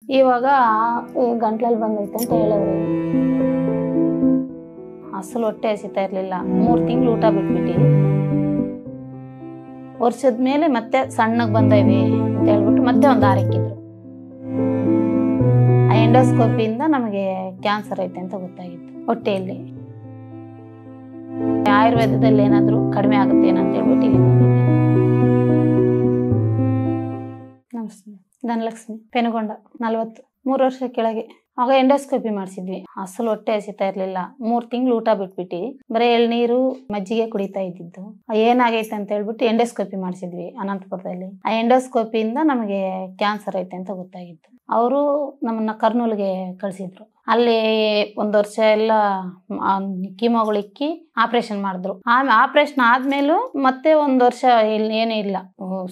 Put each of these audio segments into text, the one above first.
ಇವಾಗ ಗಂಟ್ಲಲ್ಲಿ ಬಂದೈತೆ ಅಂತ ಹೇಳಿದ್ರು. ಅಸಲು ಹೊಟ್ಟೆ ಹಸಿತಾ ಇರಲಿಲ್ಲ. 3 ತಿಂಗಳು ಊಟ ಬಿಟ್ಬಿಟ್ಟು ವರ್ಷದ ಮೇಲೆ ಮತ್ತೆ ಸಣ್ಣಗೆ ಬಂದೈವಿ ಅಂತ ಹೇಳ್ಬಿಟ್ಟು ಮತ್ತೆ ಒಂದು ಆರಕ್ಕಿದ್ರು. ಆ ಎಂಡೋಸ್ಕೋಪಿಯಿಂದ ನಮಗೆ ಕ್ಯಾನ್ಸರ್ ಐತೆ ಅಂತ ಗೊತ್ತಾಗಿತ್ತು ಹೊಟ್ಟೆಯಲ್ಲಿ. ಆಯುರ್ವೇದದಲ್ಲಿ ಏನಾದರೂ ಕಡಿಮೆ ಆಗುತ್ತೆ ಏನಂತ ಹೇಳ್ಬಿಟ್ಟು ಇಲ್ಲಿ ಬಂದಿದ್ದೆ. ನಮಸ್ತೆ, ಧನಲಕ್ಷ್ಮಿ, ಪೆನುಗೊಂಡ, 40, 3 ವರ್ಷ ಕೆಳಗೆ. ಆಗ ಎಂಡೋಸ್ಕೋಪಿ ಮಾಡಿಸಿದ್ವಿ. ಅಸಲು ಹೊಟ್ಟೆ ಹಸಿತಾ ಇರಲಿಲ್ಲ. 3 ತಿಂಗಳು ಊಟ ಬಿಟ್ಬಿಟ್ಟು ಬರೀ ಎಳ್ನೀರು ಮಜ್ಜಿಗೆ ಕುಡಿತಾ ಇದ್ದಿದ್ದು. ಏನಾಗೈತೆ ಅಂತ ಹೇಳ್ಬಿಟ್ಟು ಎಂಡೋಸ್ಕೋಪಿ ಮಾಡಿಸಿದ್ವಿ ಅನಂತಪುರದಲ್ಲಿ. ಆ ಎಂಡೋಸ್ಕೋಪಿಯಿಂದ ನಮಗೆ ಕ್ಯಾನ್ಸರ್ ಐತೆ ಅಂತ ಗೊತ್ತಾಗಿತ್ತು. ಅವರು ನಮ್ಮನ್ನ ಕರ್ನೂಲ್ಗೆ ಕಳಿಸಿದ್ರು. ಅಲ್ಲಿ 1 ವರ್ಷ ಎಲ್ಲ ಕೀಮೋಗಳಿಕ್ಕಿ ಆಪರೇಷನ್ ಮಾಡಿದ್ರು. ಆಪರೇಷನ್ ಆದ್ಮೇಲೂ ಮತ್ತೆ 1 ವರ್ಷ ಇಲ್ಲಿ ಏನೂ ಇಲ್ಲ,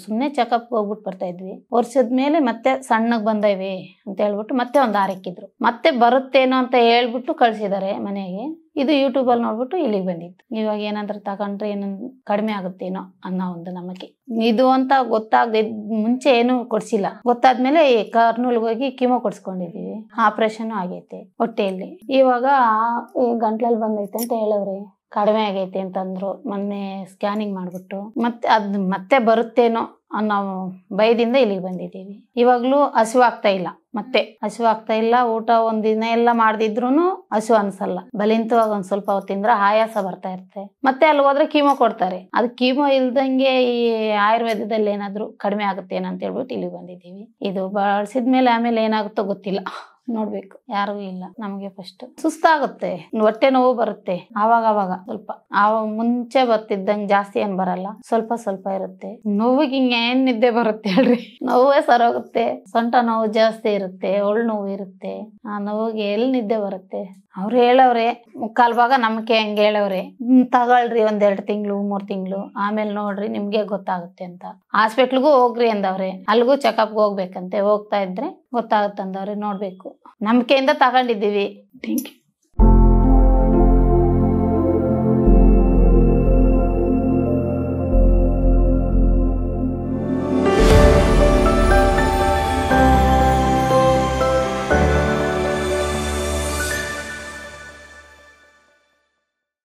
ಸುಮ್ಮನೆ ಚೆಕಪ್ ಹೋಗ್ಬಿಟ್ಟು ಬರ್ತಾ ಇದ್ವಿ. ವರ್ಷದ ಮೇಲೆ ಮತ್ತೆ ಸಣ್ಣಗೆ ಬಂದೈವಿ ಅಂತ ಹೇಳ್ಬಿಟ್ಟು ಮತ್ತೆ ಒಂದು ಆರಕ್ಕಿದ್ರು. ಮತ್ತೆ ಬರುತ್ತೇನೋ ಅಂತ ಹೇಳ್ಬಿಟ್ಟು ಕಳ್ಸಿದ್ದಾರೆ ಮನೆಗೆ. ಇದು ಯೂಟ್ಯೂಬಲ್ಲಿ ನೋಡ್ಬಿಟ್ಟು ಇಲ್ಲಿಗೆ ಬಂದಿತ್ತು. ಇವಾಗ ಏನಾದ್ರೂ ತಗೊಂಡ್ರೆ ಏನಂದ್ರೆ ಕಡಿಮೆ ಆಗುತ್ತೇನೋ ಅನ್ನೋ ಒಂದು ನಂಬಿಕೆ. ಇದು ಅಂತ ಗೊತ್ತಾಗದೆ ಮುಂಚೆ ಏನು ಕೊಡ್ಸಿಲ್ಲ. ಗೊತ್ತಾದ್ಮೇಲೆ ಕರ್ನೂಲ್ಗೆ ಹೋಗಿ ಕೀಮೋ ಕೊಡ್ಸ್ಕೊಂಡಿದೀವಿ. ಆಪರೇಷನ್ ಆಗೈತೆ ಹೊಟ್ಟೆಯಲ್ಲಿ. ಇವಾಗ ಗಂಟ್ಲಲ್ಲಿ ಬಂದೈತೆ ಅಂತ ಹೇಳವ್ರೆ. ಕಡಿಮೆ ಆಗೈತೆ ಅಂತಂದ್ರು. ಮೊನ್ನೆ ಸ್ಕ್ಯಾನಿಂಗ್ ಮಾಡ್ಬಿಟ್ಟು ಮತ್ತೆ ಬರುತ್ತೇನೋ ಅನ್ನೋ ಭಯದಿಂದ ಇಲ್ಲಿಗೆ ಬಂದಿದ್ದೀವಿ. ಇವಾಗ್ಲೂ ಹಸಿವಾಗ್ತಾ ಇಲ್ಲ. ಮತ್ತೆ ಹಸಿವಾಗ್ತಾ ಇಲ್ಲ. ಊಟ 1 ದಿನ ಎಲ್ಲ ಮಾಡ್ದಿದ್ರು ಹಸಿವು ಅನ್ಸಲ್ಲ. ಬಲಿಂತವಾಗ ಒಂದ್ ಸ್ವಲ್ಪ ಹೊತ್ತಿಂದ್ರ ಆಯಾಸ ಬರ್ತಾ ಇರುತ್ತೆ. ಮತ್ತೆ ಅಲ್ಲಿ ಹೋದ್ರೆ ಕೀಮೋ ಕೊಡ್ತಾರೆ. ಅದು ಕೀಮೋ ಇಲ್ದಂಗೆ ಈ ಆಯುರ್ವೇದದಲ್ಲಿ ಏನಾದ್ರು ಕಡಿಮೆ ಆಗುತ್ತೆ ಏನಂತ ಹೇಳ್ಬಿಟ್ಟು ಇಲ್ಲಿಗೆ ಬಂದಿದ್ದೀವಿ. ಇದು ಬಳಸಿದ್ಮೇಲೆ ಆಮೇಲೆ ಏನಾಗುತ್ತೋ ಗೊತ್ತಿಲ್ಲ, ನೋಡ್ಬೇಕು. ಯಾರಿಗೂ ಇಲ್ಲ. ನಮಗೆ ಫಸ್ಟ್ ಸುಸ್ತಾಗುತ್ತೆ, ಹೊಟ್ಟೆ ನೋವು ಬರುತ್ತೆ. ಆವಾಗ ಸ್ವಲ್ಪ ಮುಂಚೆ ಬರ್ತಿದ್ದಂಗೆ ಜಾಸ್ತಿ ಏನ್ ಬರಲ್ಲ, ಸ್ವಲ್ಪ ಇರುತ್ತೆ. ನೋವಿಗೆ ಏನ್ ನಿದ್ದೆ ಬರುತ್ತೆ ಹೇಳ್ರಿ? ನೋವೇ ಸರೋಗುತ್ತೆ. ಸೊಂಟ ನೋವು ಜಾಸ್ತಿ ಇರುತ್ತೆ, ಒಳ್ ನೋವು ಇರುತ್ತೆ. ಆ ನೋವಿಗೆ ಎಲ್ಲಿ ನಿದ್ದೆ ಬರುತ್ತೆ? ಅವ್ರು ಹೇಳವ್ರೆ 3/4 ಭಾಗ ನಮ್ಗೆ ಹಂಗೆ ಹೇಳವ್ರೆ, ತಗೊಳ್ರಿ 1-2 ತಿಂಗಳು 3 ತಿಂಗಳು, ಆಮೇಲೆ ನೋಡ್ರಿ ನಿಮ್ಗೆ ಗೊತ್ತಾಗುತ್ತೆ ಅಂತ. ಹಾಸ್ಪಿಟ್ಲ್ಗೂ ಹೋಗ್ರಿ ಅಂದವ್ರೆ. ಅಲ್ಗೂ ಚೆಕಪ್ಗೆ ಹೋಗ್ಬೇಕಂತೆ. ಹೋಗ್ತಾ ಇದ್ರೆ ಗೊತ್ತಾಗುತ್ತೆ ಅಂದವ್ರೆ. ನೋಡ್ಬೇಕು. ನಂಬಿಕೆಯಿಂದ ತಗೊಂಡಿದ್ದೀವಿ. Thank you.